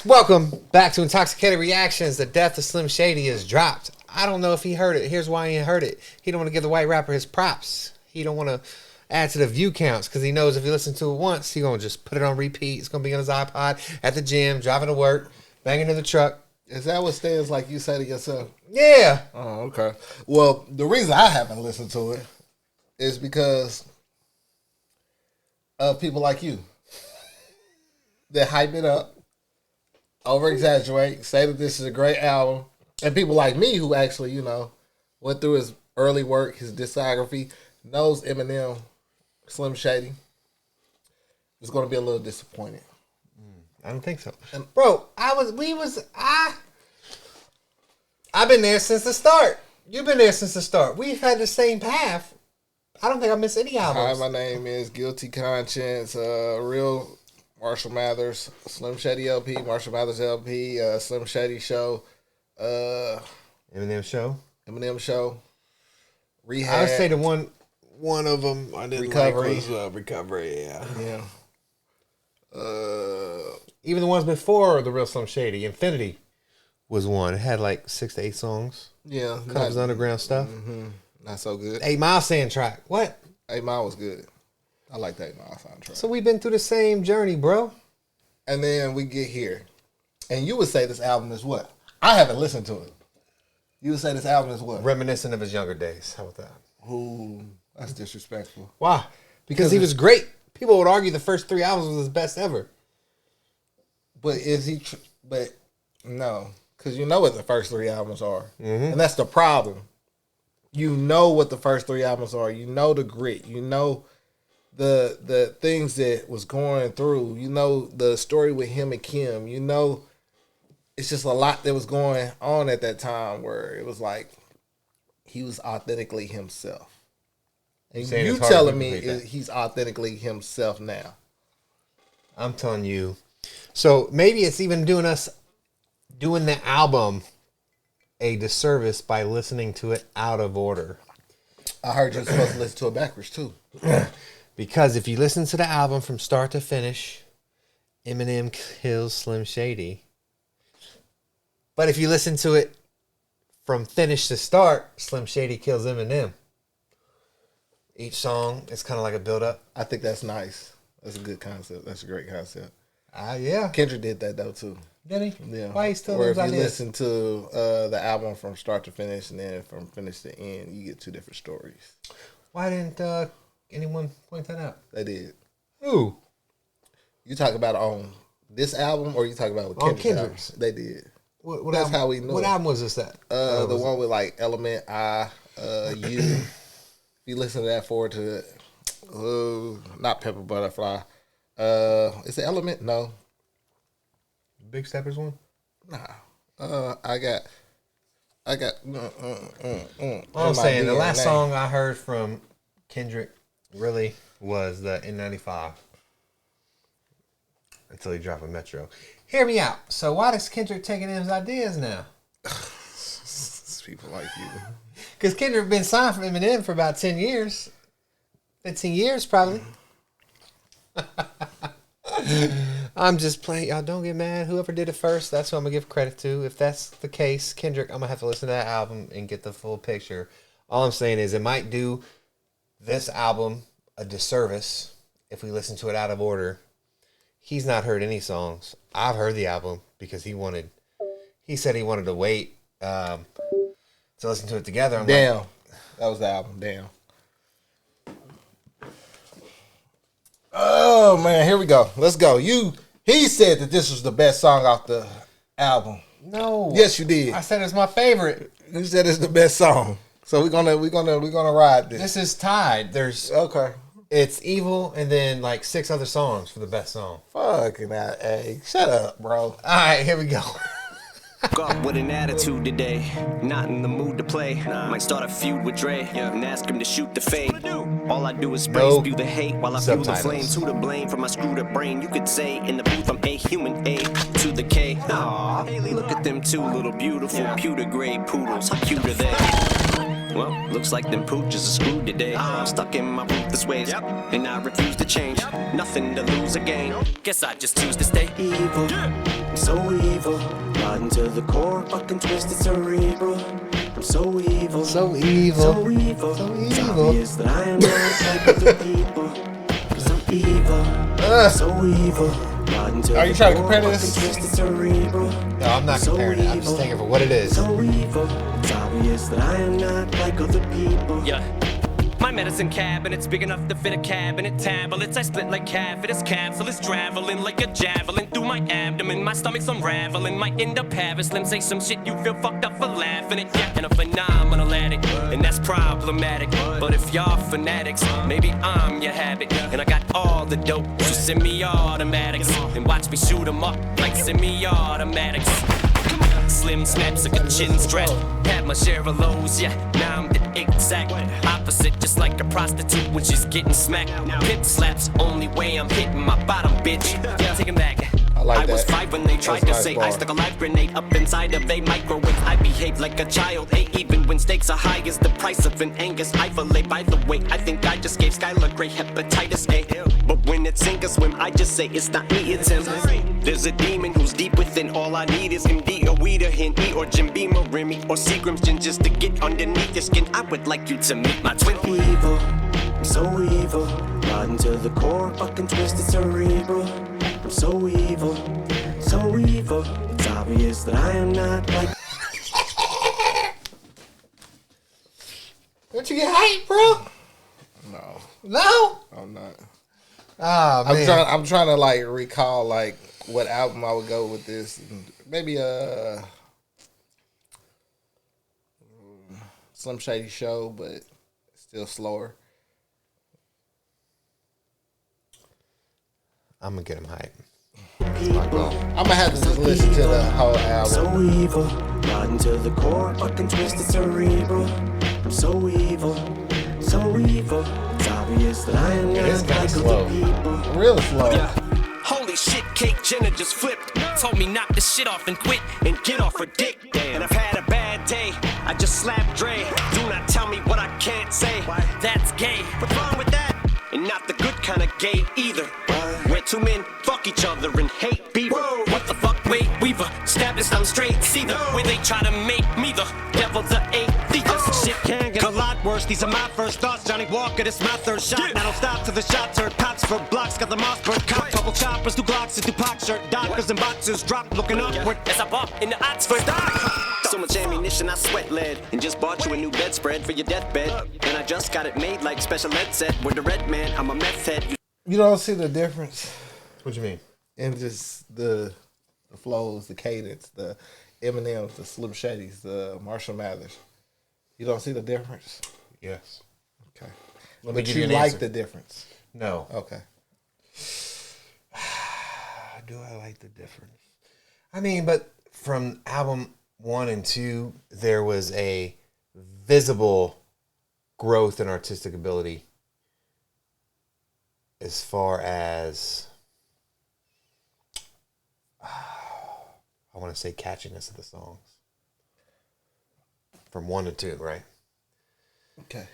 Welcome back to Intoxicated Reactions. The death of Slim Shady is dropped. I don't know if he heard it. Here's why he heard it. He don't want to give the white rapper his props. He don't want to add to the view counts because he knows if he listens to it once, he going to just put it on repeat. It's going to be on his iPod at the gym, driving to work, banging in the truck. Is that what stands like you say to yourself? Yeah. Oh, okay. Well, the reason I haven't listened to it is because of people like you that hype it up, over-exaggerate, say that this is a great album, and people like me who actually, went through his early work, his discography, knows Eminem, Slim Shady, is going to be a little disappointed. I don't think so. Bro, I've been there since the start. You've been there since the start. We've had the same path. I don't think I missed any albums. Hi, my name is Guilty Conscience, Real Marshall Mathers, Slim Shady LP, Marshall Mathers LP, Slim Shady Show, Eminem Show, Rehab. I would say the one of them I didn't Recovery. like was Recovery. Yeah. Yeah. Even the ones before the real Slim Shady, Infinity was one. It had like 6 to 8 songs. Yeah. Covers underground stuff. Mm-hmm. Not so good. 8 Mile soundtrack. What? 8 Mile was good. I like that 8 Mile soundtrack. So we've been through the same journey, bro. And then we get here. And you would say this album is what? I haven't listened to it. You would say this album is what? Reminiscent of his younger days. How about that? Ooh, that's disrespectful. Why? Because he was great. People would argue the first 3 albums was his best ever. But is he... But no. Because you know what the first 3 albums are. Mm-hmm. And that's the problem. You know what the first 3 albums are. You know the grit. You know the things that was going through. You know the story with him and Kim. You know it's just a lot that was going on at that time where it was like he was authentically himself. And you telling me he's authentically himself now. I'm telling you. So maybe it's even doing the album a disservice by listening to it out of order. I heard you're supposed to listen to it backwards too. Because if you listen to the album from start to finish, Eminem kills Slim Shady. But if you listen to it from finish to start, Slim Shady kills Eminem. Each song is kind of like a build-up. I think that's nice. That's a good concept. That's a great concept. Yeah. Kendrick did that though too. Did he? Yeah. Why he still Where lives if like you this? listen to the album from start to finish and then from finish to end, you get 2 different stories. Why didn't anyone point that out? They did. Who? You talk about it on this album or you talk about it with On Kendrick's? Kendrick's. They did. What That's album, how we knew. What it. album was this at? The one with like Element, You. If you listen to that forward to not Pepper Butterfly. Is it Element? No. Big Steppers one? Nah. I got. All I'm saying, the last song I heard from Kendrick really was the N95. Until he dropped a Metro. Hear me out. So why does Kendrick taking his ideas now? People like you. Because Kendrick been signed for Eminem for about 10 years. 15 years probably. I'm just playing. Y'all don't get mad. Whoever did it first, that's who I'm going to give credit to. If that's the case, Kendrick, I'm going to have to listen to that album and get the full picture. All I'm saying is it might do this album a disservice if we listen to it out of order. He's not heard any songs. I've heard the album because he said he wanted to wait to listen to it together. Damn. That was the album. Damn. Oh, man. Here we go. Let's go. He said that this was the best song off the album. No. Yes, you did. I said it's my favorite. You said it's the best song. So we're gonna ride this. This is tied. There's okay. It's Evil and then like 6 other songs for the best song. Fucking that, hey. Shut up, bro. All right, here we go. Up with an attitude today, not in the mood to play. Might start a feud with Dre and ask him to shoot the fade. All I do is spray, spew the hate while I fuel the flames. Who to blame for my screwed up brain? You could say in the booth I'm a human A to the K. Aww, look at them 2 little beautiful pewter gray poodles. How cute are they? Well, looks like them pooches are screwed today. I'm stuck in my ruthless ways, and I refuse to change. Nothing to lose or gain. Guess I just choose to stay evil. so evil, rotten to the core, fucking twisted cerebral. I'm so evil, So evil. so evil. So It's evil. obvious that I am not like other people. Cause I'm evil, so evil. Rotten to Are you the trying to core, compare fucking this? twisted cerebral. No, I'm not So comparing it. I'm just evil. taking it for what it is. So evil, it's obvious that I am not like other people. Yeah. My medicine cabinet's big enough to fit a cabinet. Tablets I split like catheters. Capsules traveling like a javelin through my abdomen. My stomach's unraveling. Might end up having slim. Say some shit you feel fucked up for laughing at. Yeah, and a phenomenal addict, and that's problematic. But if y'all fanatics, maybe I'm your habit. And I got all the dope, so semi-automatics. And watch me shoot 'em up like semi-automatics. Slim snaps like a chin strap. Had my share of lows, yeah. Now I'm the exact opposite, just like a prostitute when she's getting smacked. Pimp slaps, only way I'm hitting my bottom, bitch. Yeah, take 'em back. like I was that. 5 when they tried to That's a say nice I bar. stuck a live grenade up inside of a microwave. I behave like a child, hey, even when stakes are high as the price of an Angus I fillet. By the way, I think I just gave Skylar Grey hepatitis A. But when it's sink or swim, I just say it's not me, it's him. There's a demon who's deep within. All I need is MD or weed or Henny or Jim Beam or Remy or Seagram's gin just to get underneath your skin. I would like you to meet my twin. Evil, I'm so evil, rotten to the core, fucking twisted cerebral. I'm so evil, so evil. It's obvious that I am not like. Don't you get hype, bro? No, No. I'm not. Ah, man. I'm trying to like recall like what album I would go with this. Maybe Slim Shady show, but still slower. I'm gonna get him hype. That's my goal. I'm gonna have to just listen to the whole album. So evil, rotten to the core, fucking twisted cerebral. I'm so evil, so evil. It's obvious that I am It is not kinda like slow. other people. Real slow. Yeah. Holy shit, Cake Jenner just flipped. Told me knock this shit off and quit and get off her dick. And I've had a bad day. I just slapped Dre. Do not tell me what I can't say. That's gay. What's wrong with that? And not the good kind of gay either. Where two men fuck each other and hate beaver. What the fuck, Wade Weaver? Stab this, I'm straight. See the way they try to make me the devil's a atheist. Shit can get a lot worse. These are my first thoughts. Johnny Walker, this my third shot. Now don't stop till the shots heard. Pops for blocks, got the Mossberg cop. Couple choppers, 2 Glocks, a Tupac shirt. Dockers and boxers drop, looking upward as I bump in the Oxford. So much ammunition, I sweat lead. And just bought you a new bedspread for your deathbed. And I just got it made like special ed set. With the red man, I'm a meth head. You don't see the difference What you mean? in just the flows, the cadence, the Eminems, the Slim Shadys, the Marshall Mathers. You don't see the difference? Yes. Okay. Let me But give you you an like answer. the difference? No. Okay. Do I like the difference? I mean, but from album 1 and 2, there was a visible growth in artistic ability as far as I want to say catchiness of the songs. From 1 to 2, right? Okay.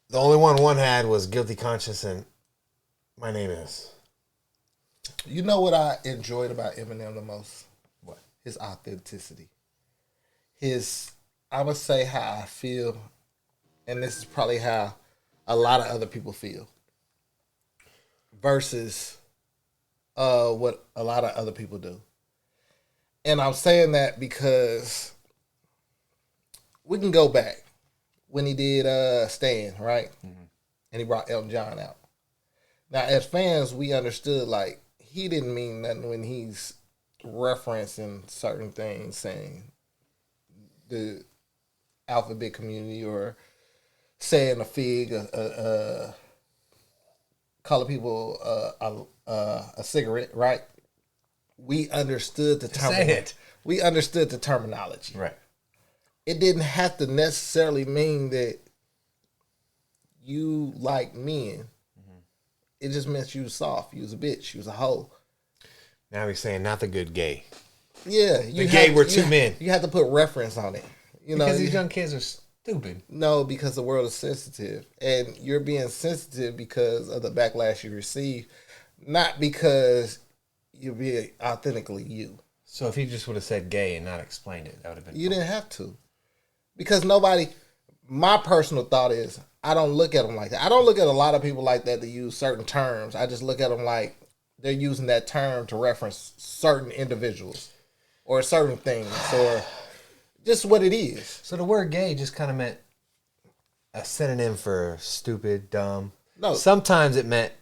The only one had was Guilty Conscience and My Name Is. You know what I enjoyed about Eminem the most? What? His authenticity. I would say how I feel, and this is probably how a lot of other people feel, versus what a lot of other people do. And I'm saying that because we can go back when he did Stan, right? Mm-hmm. And he brought Elton John out. Now, as fans, we understood, like, he didn't mean nothing when he's referencing certain things, saying the alphabet community or saying a fig, calling people a cigarette, right? We understood the terminology. We understood the terminology. Right. It didn't have to necessarily mean that you like men. It just meant you was soft. You was a bitch. You was a hoe. Now he's saying not the good gay. Yeah. The gay were two men. You have to put reference on it. You know, Because these young kids are stupid. No, because the world is sensitive. And you're being sensitive because of the backlash you receive, not because you're being authentically you. So if he just would have said gay and not explained it, that would have been. You didn't have to, because nobody. My personal thought is, I don't look at them like that. I don't look at a lot of people like that use certain terms. I just look at them like they're using that term to reference certain individuals or certain things or just what it is. So the word gay just kind of meant a synonym for stupid, dumb. No. Sometimes it meant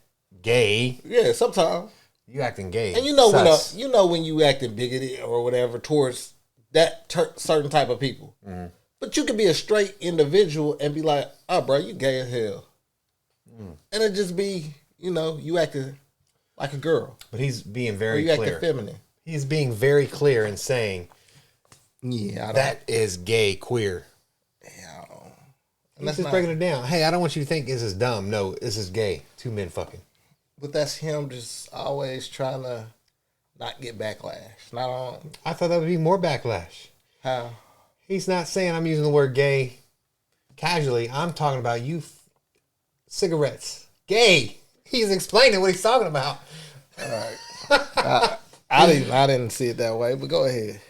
gay. Yeah, sometimes. You acting gay. And you know when you acting bigoted or whatever towards that certain type of people. Mm-hmm. But you could be a straight individual and be like, oh, bro, you gay as hell. Mm. And it just be, you acting like a girl. But he's being very clear. You acting feminine. He's being very clear in saying, yeah, that is gay, queer. Yeah. He's just breaking it down. Hey, I don't want you to think this is dumb. No, this is gay. Two men fucking. But that's him just always trying to not get backlash. I thought that would be more backlash. How? He's not saying I'm using the word gay casually. I'm talking about cigarettes. Gay. He's explaining what he's talking about. All right. I didn't see it that way, but go ahead.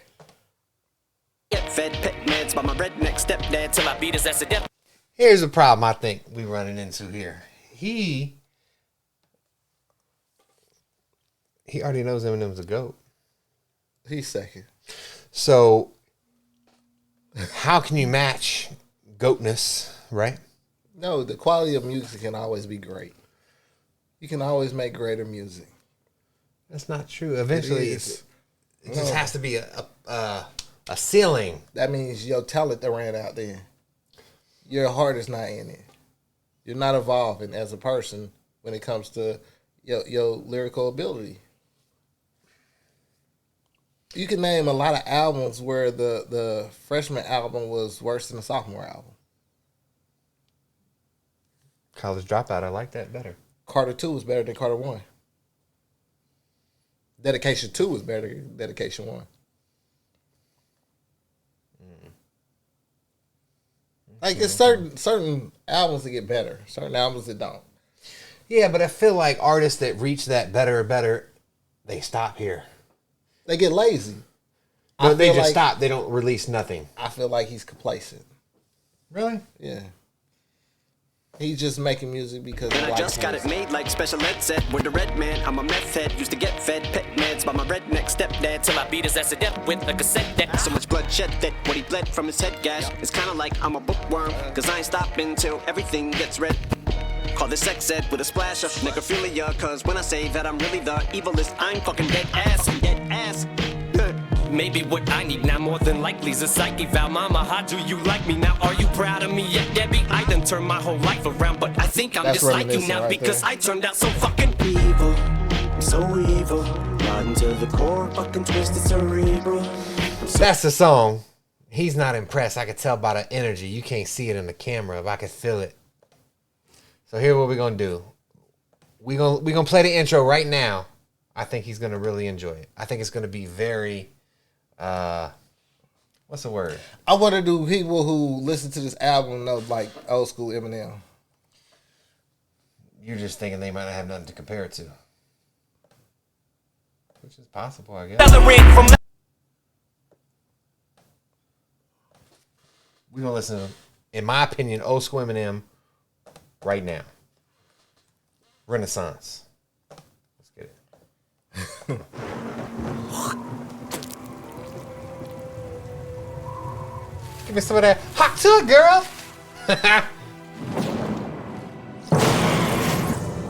Get fed pet meds by my redneck stepdad till I beat his ass to death. Here's the problem I think we're running into here. He already knows Eminem's a GOAT. He's second. So how can you match GOATness, right? No, the quality of music can always be great. You can always make greater music. That's not true. Eventually, it just has to be a ceiling. That means your talent that ran out there. Your heart is not in it. You're not evolving as a person when it comes to your lyrical ability. You can name a lot of albums where the freshman album was worse than the sophomore album. College Dropout, I like that better. Carter 2 was better than Carter 1. Dedication 2 was better than Dedication 1. Like, it's certain albums that get better, certain albums that don't. Yeah, but I feel like artists that reach that better, they stop here. They get lazy. But they just stop. They don't release nothing. I feel like he's complacent. Really? Yeah. He's just making music because and I just got it made like special ed said. With the red man, I'm a meth head. Used to get fed pet meds by my redneck stepdad till I beat his ass to death with a cassette deck. So much blood shed that what he bled from his head gash. It's kinda like I'm a bookworm, cause I ain't stopping till everything gets read. Call this sex ed with a splash of necrophilia, cause when I say that I'm really the evilest, I'm fucking dead ass. Maybe what I need now more than likely is a psyche vow. Mama, how do you like me now? Are you proud of me yet, Debbie? I done turned my whole life around, but I think I'm just like you now because I turned out so fucking evil. So evil. Rotten to the core, fucking twisted cerebral. That's the song. He's not impressed. I could tell by the energy. You can't see it in the camera, but I can feel it. So here's what we're going to do. We're gonna play the intro right now. I think he's going to really enjoy it. I think it's going to be very... what's the word? I want to do people who listen to this album know like old school Eminem. You're just thinking they might not have nothing to compare it to. Which is possible, I guess. We're going to listen to, in my opinion, old school Eminem right now. Renaissance. Let's get it. Give me some of that hot tub, girl.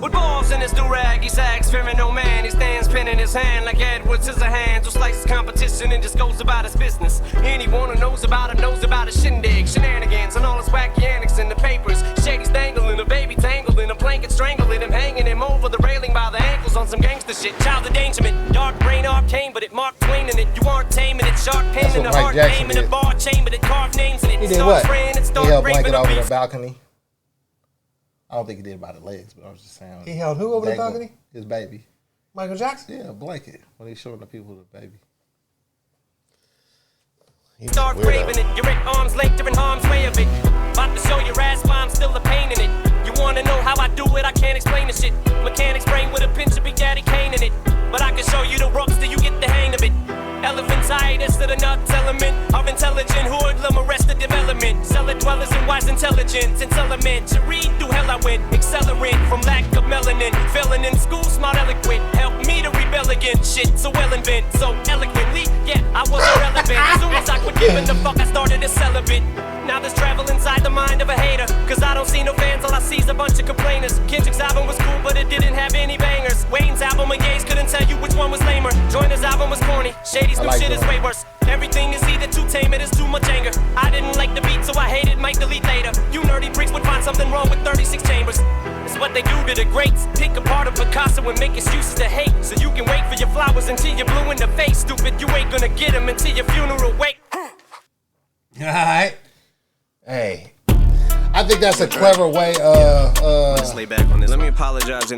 With balls in his do-rag, he sags, fearing no man. He stands pen in his hand like Edward Scissorhands, who slices competition and just goes about his business. Anyone who knows about him knows about his shindig, shenanigans, and all his wacky antics in the papers. Shady's dangling, a baby tangled in a blanket, strangling him, hanging him over the railing by the ankles on some gangster shit. Child endangerment, dark brain arcane, but it Mark Twain in it. You aren't taming it, shark pain in the heart, name in a bar chamber that carved names in it. He did what? He held blanket over the balcony. I don't think he did by the legs, but I was just saying. He held who over the balcony? His baby. Michael Jackson? Yeah, a blanket. When he's showing the people the baby. Start craving it. You're at arm's length, you're in harm's way of it. About to show your ass why I'm still the pain in it. You wanna know how I do it? I can't explain the shit. Mechanics brain with a pinch of Big Daddy Kane in it. But I can show you the ropes till you get the hang of it. rest of the nuts element of intelligent hoodlum, arrested development. Cellar dwellers and wise intelligence. And elementary through hell I went. Accelerant from lack of melanin. Failing in school, smart eloquent. Help me to rebel against shit. So well invent, so eloquently. Yeah, I was irrelevant. As soon as I quit giving the fuck, I started a celibate. Now there's travel inside the mind of a hater. Cause I don't see no fans, all I see is a bunch of complainers. Kendrick's album was cool, but it didn't have any bangers. Wayne's album of Ye's couldn't tell you which one was lamer. Joyner's album was corny. Shady's new shit is way worse. Everything is either too tame, it is too much anger. I didn't like the beat, so I hated, might delete later. You nerdy freaks would find something wrong with 36 chambers. It's what they do to the greats. Pick apart a Picasso and make excuses to hate. So you can wait for your flowers until you're blue in the face. Stupid, you ain't gonna get them until your funeral wake. Alright. Hey. I think that's a clever way Let's lay back on this. Let me apologize.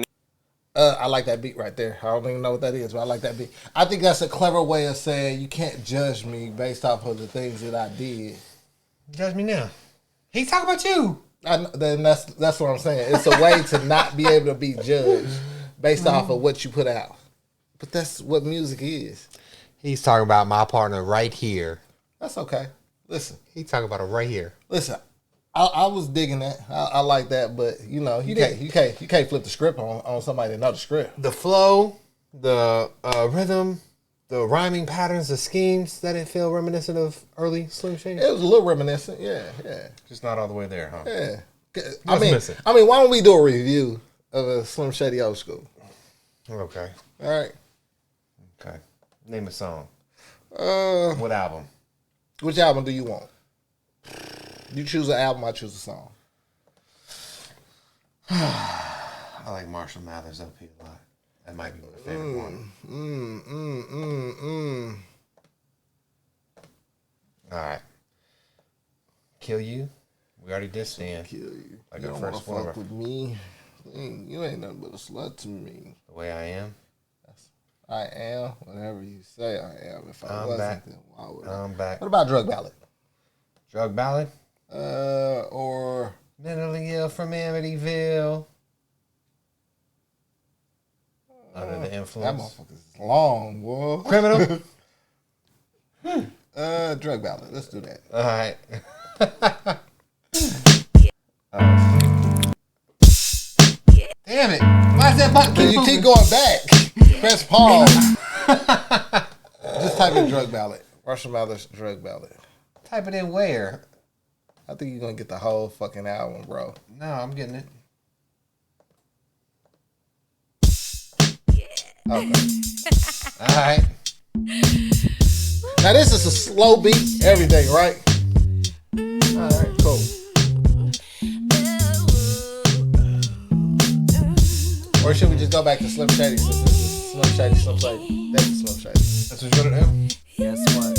I like that beat right there. I don't even know what that is, but I like that beat. I think that's a clever way of saying you can't judge me based off of the things that I did. Judge me now. He's talking about you. Then that's what I'm saying. It's a way to not be able to be judged based off of what you put out. But that's what music is. He's talking about my partner right here. That's okay. Listen. He's talking about it right here. Listen. I was digging that. I like that, but you know, you can't flip the script on somebody that know the script. The flow, the rhythm, the rhyming patterns, the schemes, that it feel reminiscent of early Slim Shady? It was a little reminiscent, yeah. Just not all the way there, huh? Yeah. Missing? I mean, why don't we do a review of a Slim Shady old school? Okay. All right. Okay. Name a song. What album? Which album do you want? You choose an album, I choose a song. I like Marshall Mathers LP a lot. That might be my favorite one. All right. Kill You. We already did Stand. Kill You. Like You our don't want first to one. fuck with me. You ain't nothing but a slut to me. The Way I Am. I am whatever you say I am. If I I'm wasn't, back. then why would I'm back. What about Drug Ballad? Drug Ballad. Or Mentally Ill from Amityville. Under the Influence. that motherfucker's long, boy. Criminal. Drug Ballad. Let's do that. All right. Damn it. Why is that button keep You moving? keep going back. Press pause. Just type in Drug Ballad. Marshall Mathers Drug Ballad. Type it in where? I think you're gonna get the whole fucking album, bro. No, I'm getting it. Okay. All right. Now this is a slow beat, everything, right? All right, cool. Or should we just go back to Slim Shady since this is Slim Shady? That's Slim Shady. That's what you're gonna do? Guess what?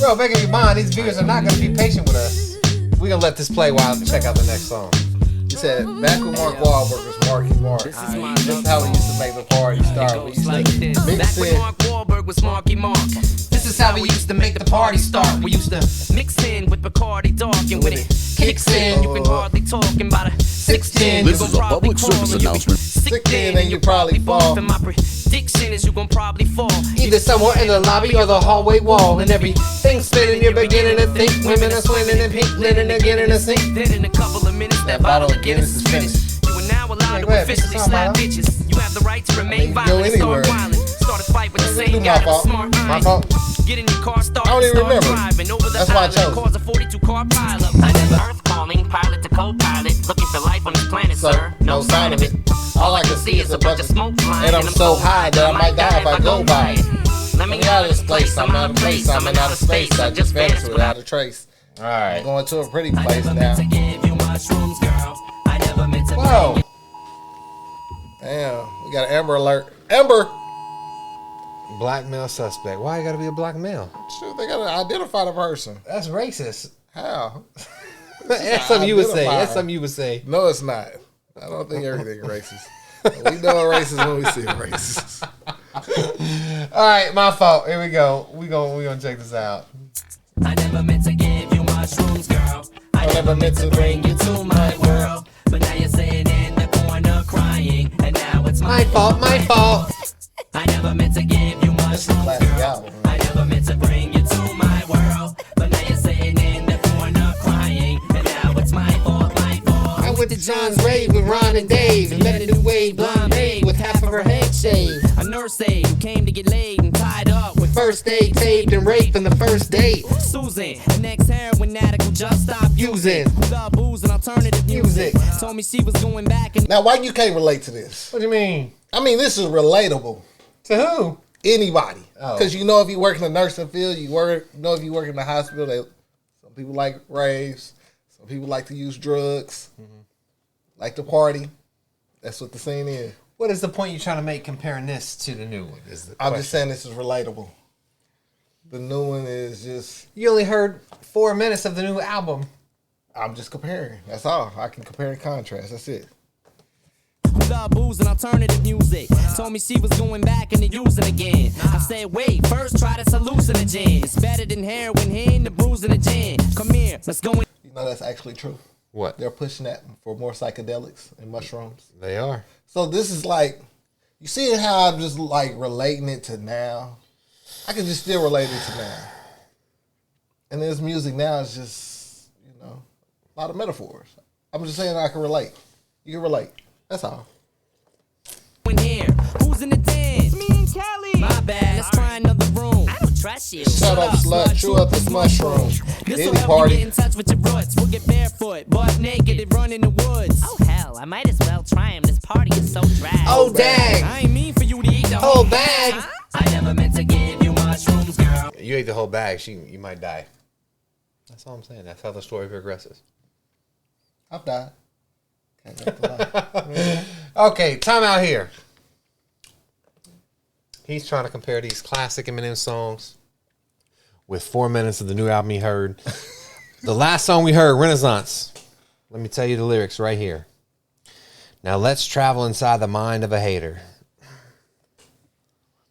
Bro, make up your mind. These viewers are not gonna be patient with us. We're gonna let this play while we check out the next song. He said, back when Mark Wahlberg was Marky Mark. This is how we used to make the party start. We used to mix Back when in. Mark Wahlberg was Marky Mark. This is how we used to make the party start. We used to mix in with Bacardi Dark, and when it kicks in, you can hardly talk. And by the 610, This is a public service announcement. Sick in and you probably fall. And my prediction is you gon' probably fall. Either somewhere in the lobby or the hallway wall. And everything's spinning, you're beginning to think. Women are swimming in pink linen again in a sink. Then in a couple of minutes, that bottle of Guinness is finished. You are now allowed Go to ahead, officially pick a song, slap Milo. bitches. You have the right to remain go violent and start anywhere. whining. Start a fight with the This is same my guy with a fault. smart My eye. fault. Get in your car, start, I don't even start remember. driving over the That's why I island, chose it. cause a 42-car pileup. I never earth calling, pilot to co-pilot, looking for life on this planet, sir. No sign of it. All I can see is a bunch of smoke flying, and I'm so high that I might die if I go by it. Let me I'm out of this place, I'm out of place, I'm in outer space. I just vanished without a trace. All right. I'm going to a pretty place now. to give you mushrooms, girl. I never meant to Whoa. Damn, we got an Amber Alert. Amber! Black male suspect. Why you gotta be a black male? Shoot, they gotta identify the person. That's racist. How? That's something you would say. Identify. That's something you would say. No, it's not. I don't think everything is racist. We know a racist when we see a racist. All right, my fault. Here we go. We gonna check this out. I never meant to give you mushrooms, girl. I never meant to bring you to my world. But now you're sitting in the corner crying. And now it's My fault. My fault. I never meant to give you mushrooms, classic girl. album. I never meant meant to bring you to my world, but now you're sitting in the corner crying, and now it's my fault, my fault. I went to John's rave with Ron and Dave and met a new wave blonde babe with half of her head shaved. A nurse aide who came to get laid and tied up with First date taped and raped in the first date. Susan, an ex-heroin addict who just stopped Using. who loved booze and alternative music. Told me she was going back and Now, why you can't relate to this? What do you mean? I mean, this is relatable. To who? Anybody. Oh. Because you know if you work in the nursing field, you know if you work in the hospital, some people like raves, some people like to use drugs, like to party. That's what the scene is. What is the point you're trying to make comparing this to the new one? I'm just saying this is relatable. The new one is just, You only heard 4 minutes of the new album. I'm just comparing. That's all. I can compare and contrast. That's it. who loved booze and alternative music. Told me she was going back and to use it again. I said, wait, first try this hallucinogen. It's better than heroin, hitting the bruise and the gin. Come here, let's go in. You know that's actually true. What? They're pushing that for more psychedelics and mushrooms. They are. So this is like, you see how I'm just like relating it to now? I can just still relate it to now. And this music now is just, you know, a lot of metaphors. I'm just saying I can relate. You can relate. That's all. In here, who's in the dance? Me and Kelly. My bad, let's try another room. I don't trust you. Shut up, slut. Chew up this mushroom. This'll Any help party. you get in touch with your roots. We'll get barefoot, butt naked, and run in the woods. Oh hell, I might as well try him. This party is so dry. Oh, dang. I ain't mean for you to eat the Whole bag. I never meant to give you mushrooms, girl. You ate the whole bag. You might die. That's all I'm saying. That's how the story progresses. I've died. Can't lie. Okay, time out here. He's trying to compare these classic Eminem songs with 4 minutes of the new album he heard. The last song we heard, Renaissance. Let me tell you the lyrics right here. Now let's travel inside the mind of a hater.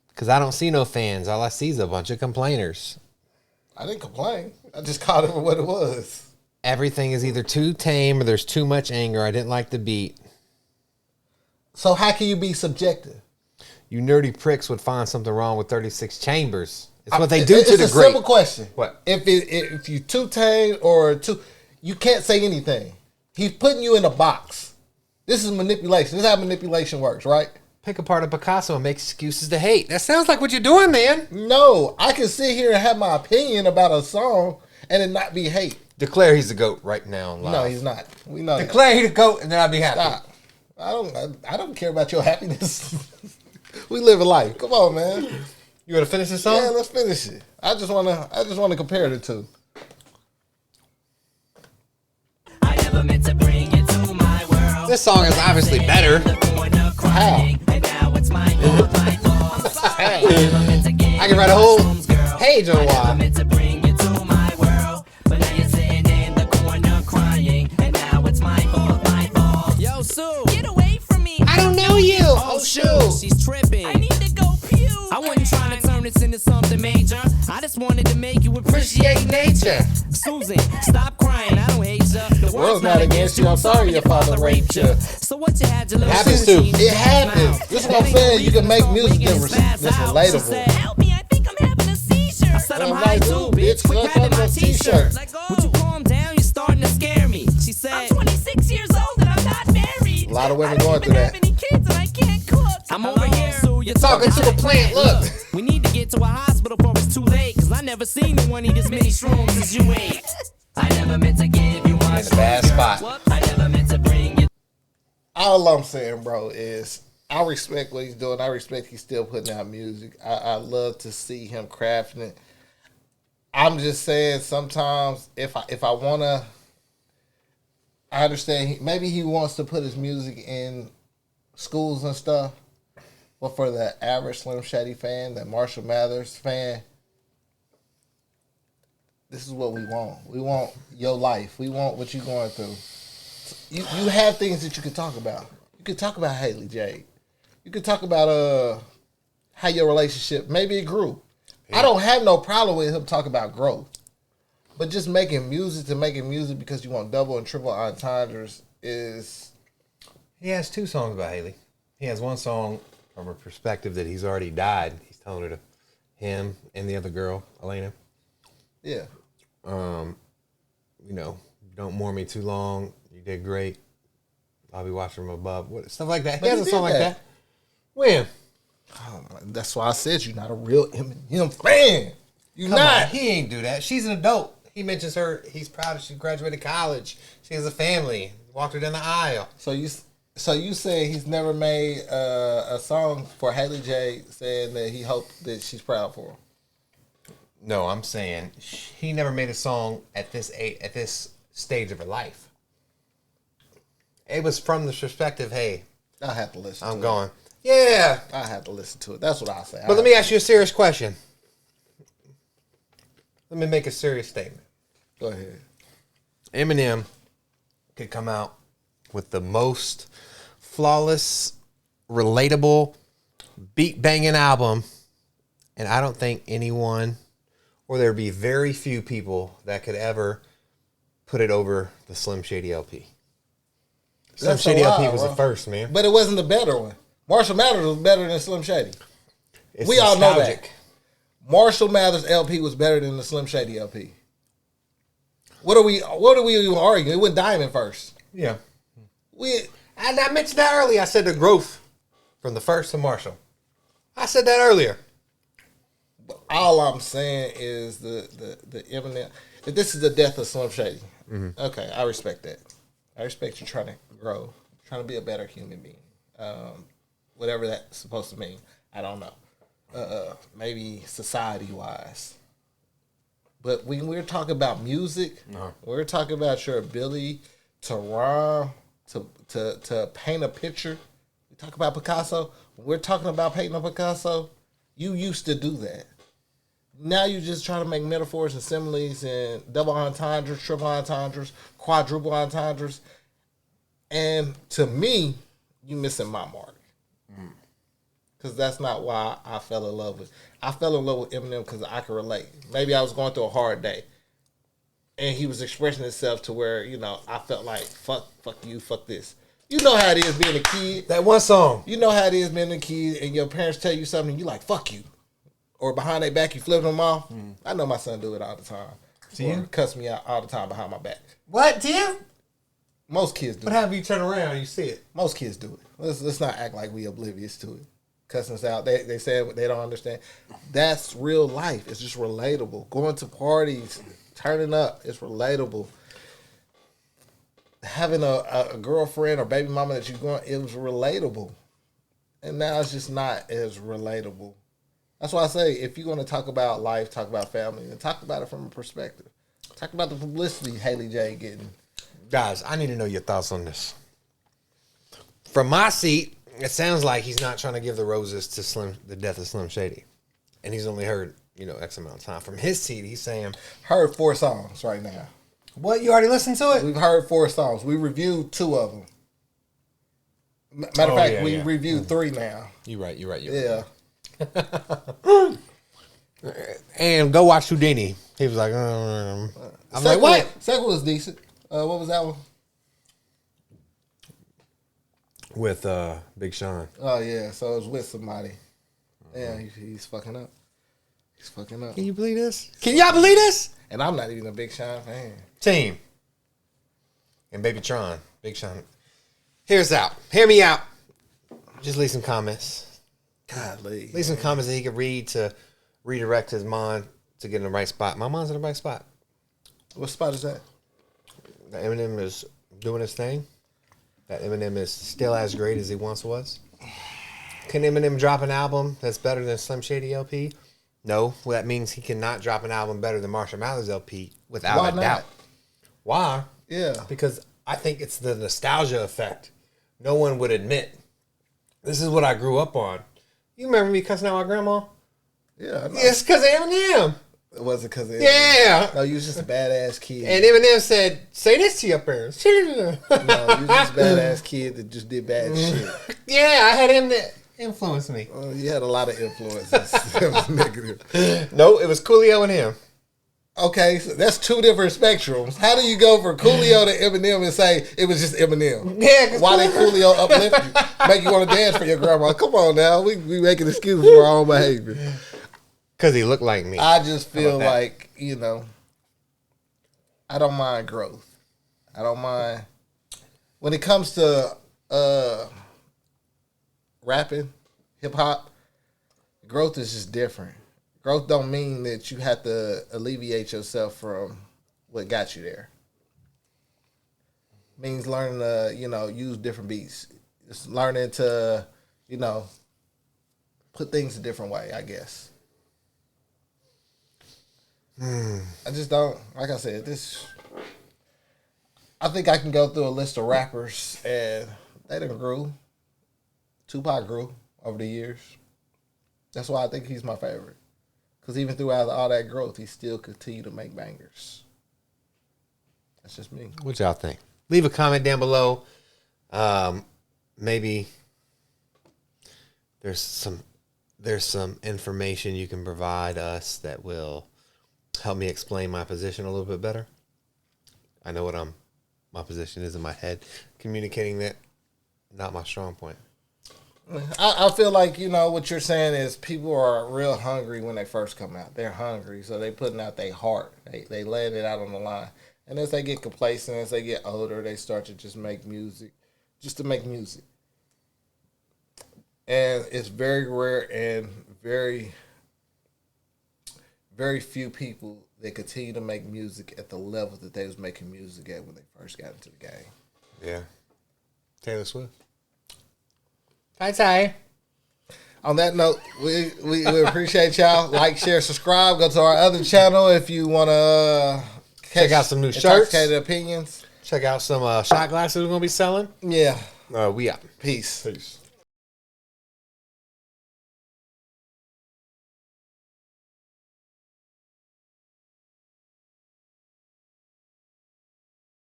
Because I don't see no fans. All I see is a bunch of complainers. I didn't complain. I just called it for what it was. Everything is either too tame or there's too much anger. I didn't like the beat. So how can you be subjective? You nerdy pricks would find something wrong with 36 chambers. It's what they do to the It's a great. simple question. What? If you too tame or too, you can't say anything. He's putting you in a box. This is manipulation. This is how manipulation works, right? Pick apart a Picasso and make excuses to hate. That sounds like what you're doing, man. No, I can sit here and have my opinion about a song and it not be hate. Declare he's the GOAT right now. Live. No, he's not. We know that. Declare he's the GOAT and then I'll be happy. Stop. I don't care about your happiness. We live a life. Come on, man. You want to finish this song? Yeah, let's finish it. I just wanna compare the two. I never meant to bring you to my world. This song is obviously better. How? And now it's my fault, my fault. I can write a whole page on a while. Meant to bring you to my world, but now you're sitting in the corner crying, and now it's my fault, my fault. Yo, Sue, Get away from me. I don't know you. Oh, shoot. she's tripping. I need to go pew. I wasn't trying to turn this into something major. I just wanted to make you Appreciate nature. Susan, stop crying. I don't hate ya. The world's not against you. I'm sorry your father raped you. So what you had your little Happens sister to. eat? It happens. This is what I'm saying. You can make music that's relatable. Help me, I think I'm having a seizure. I said I'm I'm high like, too, dude, bitch. bitch, Quit let's grabbing have my a t-shirt. t-shirt. Let go. Would you calm down? You're starting to scare me. She said, I'm 26 years old and I'm not married. A lot of women I don't going through even have that. any kids and I can't cook. I'm over here, Sue. You're Talking to the plant. Look. We need to get to a hospital before it's too late. Cause I never seen no one eat as many shrooms as you ate. I never meant to give you my In a bad spot. I never meant to bring you. All I'm saying, bro, is I respect what he's doing. I respect he's still putting out music. I love to see him crafting it. I'm just saying sometimes if I wanna, I understand maybe he wants to put his music in schools and stuff, but for the average Slim Shady fan, that Marshall Mathers fan, this is what we want. We want your life. We want what you're going through. You have things that you can talk about. You can talk about Haley Jade. You can talk about how your relationship maybe it grew. I don't have no problem with him talking about growth, but just making music to making music because you want double and triple entendres is. He has 2 songs about Haley. He has one song from a perspective that he's already died. He's telling her to him and the other girl, Elena. Yeah. You know, don't mourn me too long. You did great. I'll be watching from above. Stuff like that. He But has he a song did like that. that. When? That's why I said you're not a real Eminem fan. You Come not. on, he ain't do that. She's an adult. He mentions her. He's proud she graduated college. She has a family. Walked her down the aisle. So you say he's never made a song for Haley J saying that he hoped that she's proud for him. No, I'm saying he never made a song at this stage of her life. It was from the perspective, hey, I have to listen. I'm to going, yeah. I have to listen to it. That's what I say. But let me ask you a serious question. Let me make a serious statement. Go ahead. Eminem could come out with the most flawless, relatable, beat banging album, and I don't think anyone, or there'd be very few people that could ever put it over the Slim Shady LP. Slim That's Shady a LP lie, was bro. the first, man. But it wasn't the better one. Marshall Mathers was better than Slim Shady. It's We all know that. nostalgic. Marshall Mathers LP was better than the Slim Shady LP. What are we even arguing? It went Diamond first. Yeah. And I mentioned that earlier. I said the growth from the first to Marshall. I said that earlier. all I'm saying is the Eminem. If this is the death of Slim Shady, okay, I respect that. I respect you trying to grow, trying to be a better human being. Whatever that's supposed to mean, I don't know. Maybe society wise. But when we're talking about music, we're talking about your ability to rhyme, to paint a picture. We talk about Picasso. When we're talking about painting a Picasso, you used to do that. Now you're just trying to make metaphors and similes and double entendres, triple entendres, quadruple entendres. And to me, you missing my mark. Because that's not why I fell in love with. I fell in love with Eminem because I could relate. Maybe I was going through a hard day. And he was expressing himself to where, you know, I felt like, fuck you, fuck this. You know how it is being a kid. That one song. You know how it is being a kid and your parents tell you something and you like, fuck you. Or behind their back, you flip them off. I know my son do it all the time. Do you? Or cuss me out all the time behind my back. What? Do you? Most kids do What it. happens if you turn around and you see it? Most kids do it. Let's not act like we oblivious to it. Cussing us out. They say they don't understand. That's real life. It's just relatable. Going to parties, turning up, it's relatable. Having a girlfriend or baby mama that you're going, it was relatable. And now it's just not as relatable. That's why I say, if you're going to talk about life, talk about family, then talk about it from a perspective. Talk about the publicity Haley J getting. Guys, I need to know your thoughts on this. From my seat, it sounds like he's not trying to give the roses to the death of Slim Shady. And he's only heard, X amount of time. From his seat, he's saying... Heard 4 songs right now. What? You already listened to it? We've heard 4 songs. We reviewed 2 of them. Matter of fact, we reviewed 3 now. You're right. Yeah. And go watch Houdini. He was like, I'm Second like, what? Second was decent. What was that one? With Big Sean. Oh, yeah. So it was with somebody. Yeah, he's fucking up. He's fucking up. Can you believe this? Can y'all believe this? And I'm not even a Big Sean fan. Team. And Baby Tron. Big Sean. Hear me out. Just leave some comments. Godly. Leave some comments that he could read to redirect his mind to get in the right spot. My mind's in the right spot. What spot is that? That Eminem is doing his thing. That Eminem is still as great as he once was. Can Eminem drop an album that's better than Slim Shady LP? No. Well, that means he cannot drop an album better than Marshall Mathers LP without a doubt. Why? Yeah. Because I think it's the nostalgia effect. No one would admit. This is what I grew up on. You remember me cussing out my grandma? Yeah. I know. It's because of Eminem. It wasn't because of Yeah. No, you was just a badass kid. And Eminem said, say this to your parents. No, you was just a badass kid that just did bad shit. Yeah, I had him that influenced me. You had a lot of influences. That was negative. No, it was Coolio and him. Okay, so that's 2 different spectrums. How do you go from Coolio to Eminem and say it was just Eminem? Yeah, why did Coolio uplift you? Make you want to dance for your grandma? Come on now. We making excuses for our own behavior. Because he looked like me. I just feel that? like, I don't mind growth. I don't mind when it comes to rapping, hip hop. Growth is just different. Growth don't mean that you have to alleviate yourself from what got you there. It means learning to, use different beats. It's learning to, put things a different way, I guess. I just don't, like I said, I think I can go through a list of rappers and they done grew. Tupac grew over the years. That's why I think he's my favorite. Because even throughout all that growth, he still continued to make bangers. That's just me. What y'all think? Leave a comment down below. Maybe there's some information you can provide us that will help me explain my position a little bit better. I know what my position is in my head. Communicating that, not my strong point. I feel like, what you're saying is people are real hungry when they first come out. They're hungry, so they putting out their heart. They laying it out on the line. And as they get complacent, as they get older, they start to just make music, just to make music. And it's very rare and very, very few people that continue to make music at the level that they was making music at when they first got into the game. Yeah. Taylor Swift. Ty. On that note, we appreciate y'all. Like, share, subscribe. Go to our other channel if you want to check out some new shirts. Intoxicated Opinions. Check out some shot glasses we're going to be selling. Yeah. We out. Peace. Peace.